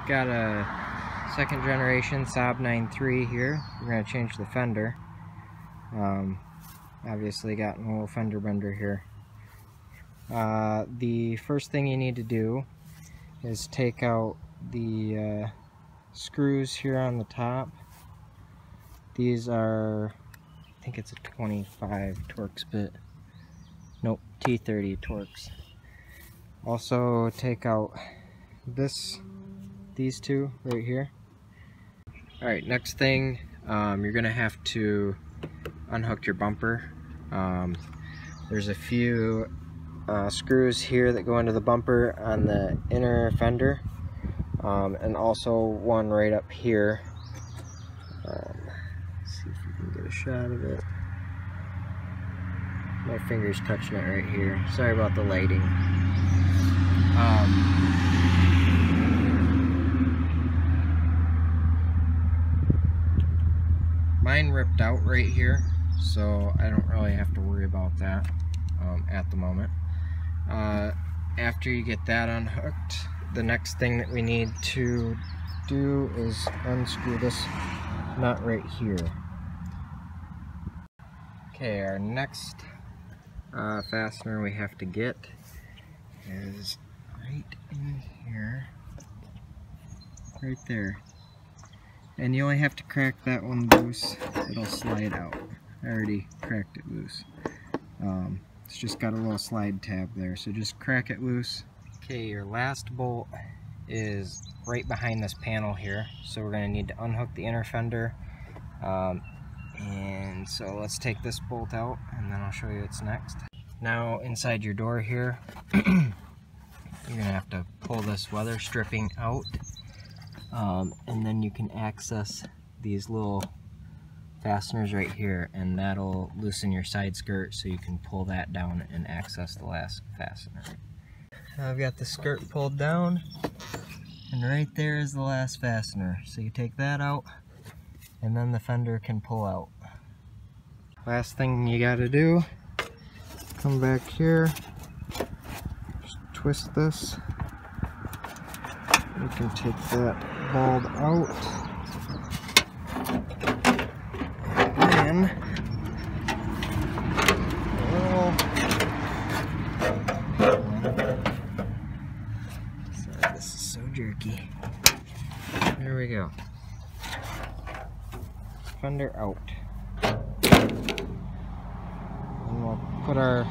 got a second generation Saab 9.3 here. We're going to change the fender. Obviously got a little fender bender here. The first thing you need to do is take out the screws here on the top. These are, I think it's a 25 Torx bit. Nope, T30 Torx. Also take out these two right here. Alright, next thing, you're gonna have to unhook your bumper. There's a few screws here that go into the bumper on the inner fender, and also one right up here. Let's see if we can get a shot of it. My finger's touching it right here. Sorry about the lighting. Mine ripped out right here, so I don't really have to worry about that at the moment. After you get that unhooked, the next thing that we need to do is unscrew this nut right here. Okay, our next fastener we have to get is right in here, right there. And you only have to crack that one loose, it'll slide out. I already cracked it loose. It's just got a little slide tab there, so just crack it loose. Okay, your last bolt is right behind this panel here, so we're going to need to unhook the inner fender. And so let's take this bolt out and then I'll show you what's next. Now inside your door here, you're going to have to pull this weather stripping out. And then you can access these little fasteners right here, and that'll loosen your side skirt so you can pull that down and access the last fastener. Now I've got the skirt pulled down, and right there is the last fastener. So you take that out, and then the fender can pull out. Last thing you gotta do, come back here, just twist this. You can take that bulb out, and sorry, this is so jerky. There we go. Fender out. And we'll put our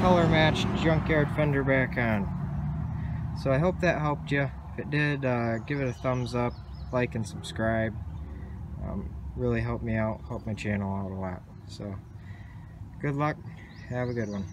color matched junkyard fender back on. So I hope that helped you. If it did, give it a thumbs up, like and subscribe. Really helped me out, helped my channel out a lot. So good luck, have a good one.